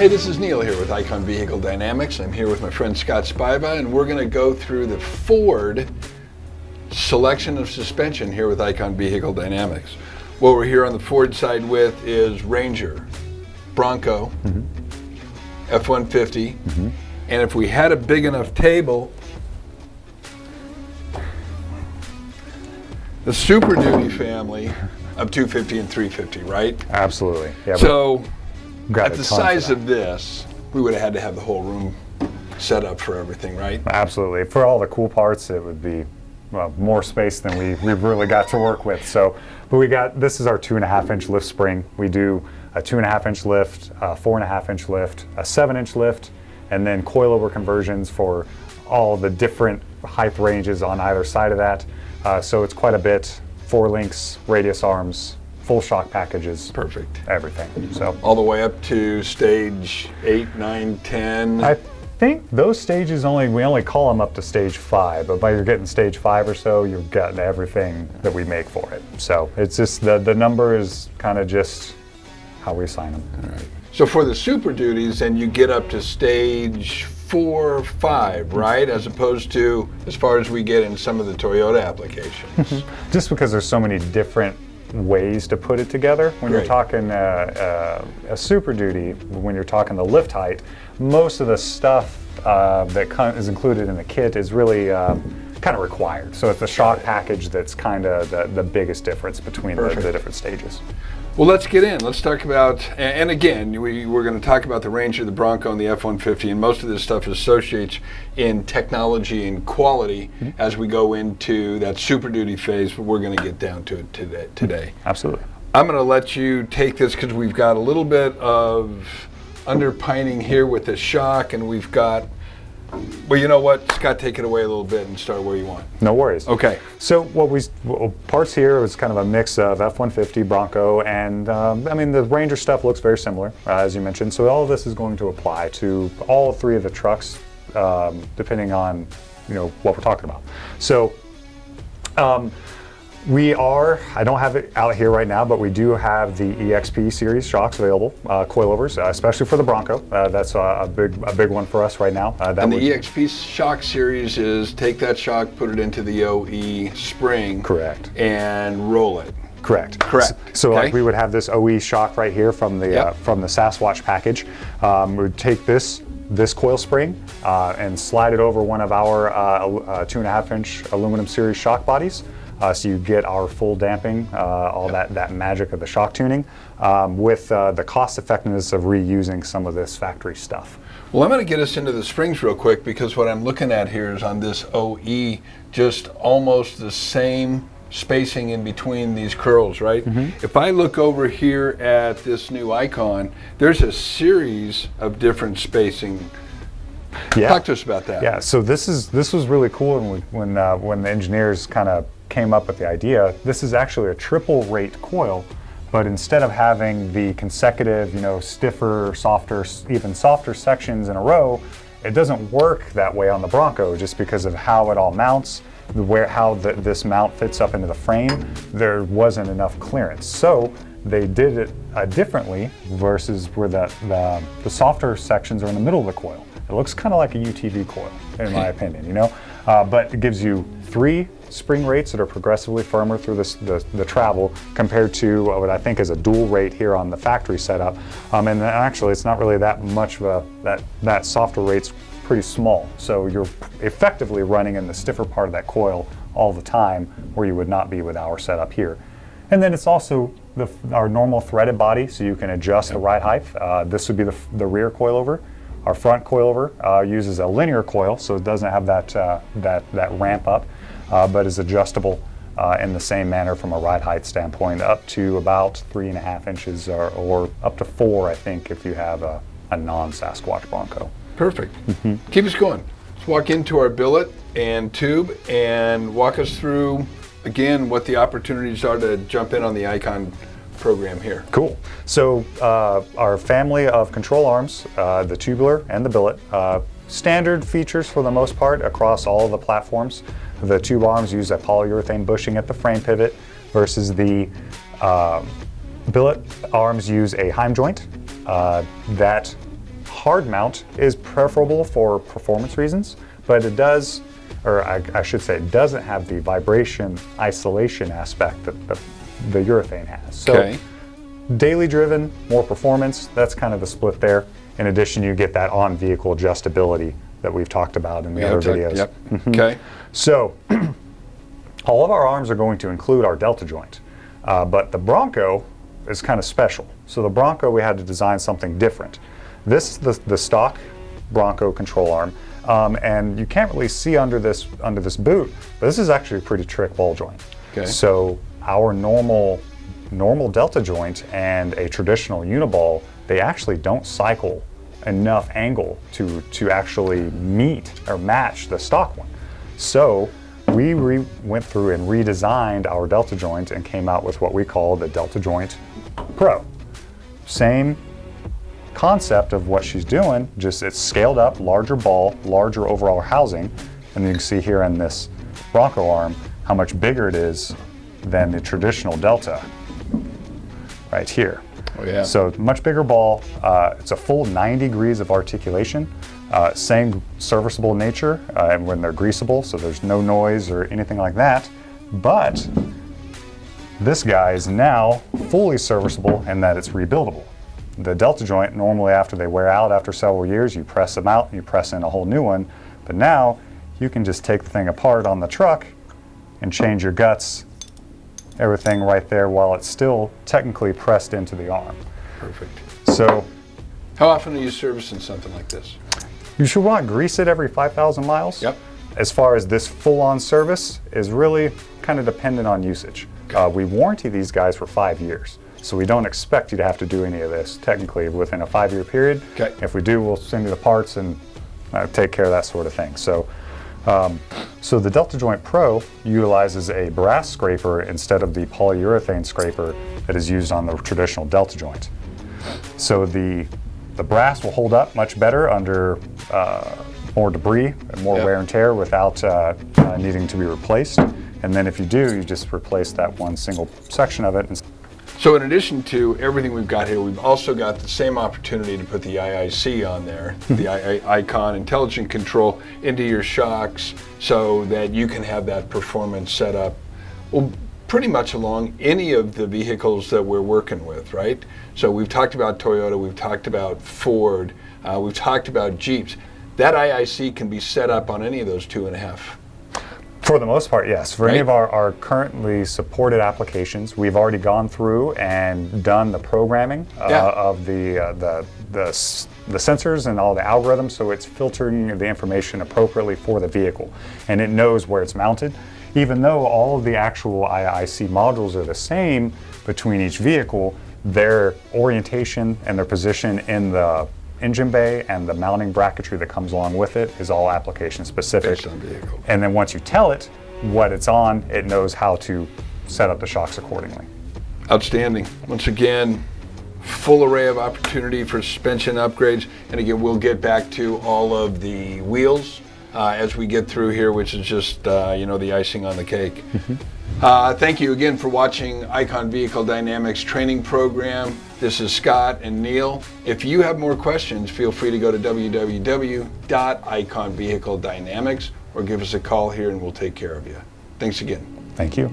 Hey, this is Neil here with Icon Vehicle Dynamics. I'm here with my friend Scott Spiva, and we're going to go through the Ford selection of suspension here with Icon Vehicle Dynamics. What we're here on the Ford side with is Ranger, Bronco, F-150, and if we had a big enough table, the Super Duty family of 250 and 350, right? Absolutely. Yeah, so at the size of this, we would have had to have the whole room set up for everything, right? Absolutely. For all the cool parts, it would be more space than we've really got to work with. So, but this is our 2.5-inch lift spring. We do a 2.5-inch lift, a 4.5-inch lift, a 7-inch lift, and then coilover conversions for all the different height ranges on either side of that. So it's quite a bit. 4 links, radius arms, full shock packages. Perfect. Everything. So all the way up to stage 8, 9, 10. I think those stages we only call them up to stage 5, but by you're getting stage 5 or so, you've gotten everything that we make for it. So it's just the number is kind of just how we assign them. All right. So for the Super Duties, then you get up to stage 4, 5, right? As opposed to as far as we get in some of the Toyota applications. Just because there's so many different ways to put it together. When Great. You're talking a Super Duty, when you're talking the lift height, most of the stuff that is included in the kit is really kind of required. So it's the shock package that's kind of the biggest difference between the different stages. Well, let's get in. Let's talk about, and again, we're going to talk about the Ranger, the Bronco, and the F-150, and most of this stuff associates in technology and quality as we go into that Super Duty phase, but we're going to get down to it today. Absolutely. I'm going to let you take this because we've got a little bit of underpinning here with the shock, and we've got, well, you know what, Scott, take it away a little bit and start where you want. No worries. Okay. So parts here is kind of a mix of F-150, Bronco, and I mean the Ranger stuff looks very similar, as you mentioned. So all of this is going to apply to all 3 of the trucks, depending on what we're talking about. So I don't have it out here right now, but we do have the EXP series shocks available, coilovers, especially for the Bronco. That's a big one for us right now. And the EXP shock series is take that shock, put it into the OE spring. Correct. And roll it. Correct. So okay. Like we would have this OE shock right here from the Sasquatch package. We would take this coil spring and slide it over one of our 2.5-inch aluminum series shock bodies. So you get our full damping, all that magic of the shock tuning, with the cost effectiveness of reusing some of this factory stuff. Well, I'm going to get us into the springs real quick because what I'm looking at here is on this OE, just almost the same spacing in between these curls, right? If I look over here at this new Icon, there's a series of different spacing. Yeah. Talk to us about that. Yeah, so this was really cool when the engineers kind of came up with the idea. This is actually a triple rate coil, but instead of having the consecutive, stiffer, softer, even softer sections in a row, it doesn't work that way on the Bronco just because of how it all mounts, how this mount fits up into the frame. There wasn't enough clearance. So they did it differently versus where the softer sections are in the middle of the coil. It looks kind of like a UTV coil, in my opinion, but it gives you 3 spring rates that are progressively firmer through the travel compared to what I think is a dual rate here on the factory setup. And actually, it's not really that much of that softer rate's pretty small. So you're effectively running in the stiffer part of that coil all the time where you would not be with our setup here. And then it's also our normal threaded body, so you can adjust the ride height. This would be the rear coilover. Our front coilover uses a linear coil, so it doesn't have that ramp up, but is adjustable in the same manner from a ride height standpoint, up to about 3.5 inches or up to 4, I think, if you have a non-Sasquatch Bronco. Perfect. Keep us going. Let's walk into our billet and tube and walk us through, again, what the opportunities are to jump in on the Icon program here. Cool. So our family of control arms, the tubular and the billet, standard features for the most part across all of the platforms. The tube arms use a polyurethane bushing at the frame pivot versus the billet arms use a Heim joint that hard mount is preferable for performance reasons, but it does, or I should say, it doesn't have the vibration isolation aspect that the urethane has. So Okay. daily driven, more performance, that's kind of the split there. In addition, you get that on-vehicle adjustability that we've talked about in the other videos. Yep. Okay. So all of our arms are going to include our delta joint, but the Bronco is kind of special. So the Bronco, we had to design something different. This is the stock Bronco control arm, and you can't really see under this boot, but this is actually a pretty trick ball joint. Okay. So our normal delta joint and a traditional uniball, they actually don't cycle enough angle to actually meet or match the stock one. So we went through and redesigned our delta joint and came out with what we call the Delta Joint Pro. Same concept of what she's doing, just it's scaled up, larger ball, larger overall housing, and you can see here in this Bronco arm how much bigger it is than the traditional Delta right here. Oh, yeah. So much bigger ball. It's a full 90 degrees of articulation. Same serviceable nature when they're greasable, so there's no noise or anything like that. But this guy is now fully serviceable in that it's rebuildable. The Delta joint, normally after they wear out after several years, you press them out and you press in a whole new one. But now you can just take the thing apart on the truck and change your guts, everything right there while it's still technically pressed into the arm. Perfect. So How often are you servicing something like this? you should want to grease it every 5,000 miles. Yep. As far as this full-on service is really kind of dependent on usage. We warranty these guys for 5 years, so we don't expect you to have to do any of this technically within a 5-year period. Okay. If we do, we'll send you the parts and take care of that sort of thing. So, so the Delta Joint Pro utilizes a brass scraper instead of the polyurethane scraper that is used on the traditional Delta joint. So the brass will hold up much better under more debris and more Yep. wear and tear without needing to be replaced. And then if you do, you just replace that one single section of it. So in addition to everything we've got here, we've also got the same opportunity to put the IIC on there, the Icon Intelligent Control, into your shocks so that you can have that performance set up, well, pretty much along any of the vehicles that we're working with, right? So we've talked about Toyota, we've talked about Ford, we've talked about Jeeps. That IIC can be set up on any of those 2.5. For the most part, yes. For any Right. of our currently supported applications, we've already gone through and done the programming Yeah. of the sensors and all the algorithms, so it's filtering the information appropriately for the vehicle, and it knows where it's mounted. Even though all of the actual IIC modules are the same between each vehicle, their orientation and their position in the engine bay and the mounting bracketry that comes along with it is all application specific. Based on vehicle. And then once you tell it what it's on, it knows how to set up the shocks accordingly. Outstanding. Once again, full array of opportunity for suspension upgrades. And again, we'll get back to all of the wheels as we get through here, which is just, the icing on the cake. Thank you again for watching Icon Vehicle Dynamics training program. This is Scott and Neil. If you have more questions, feel free to go to www.iconvehicledynamics or give us a call here and we'll take care of you. Thanks again. Thank you.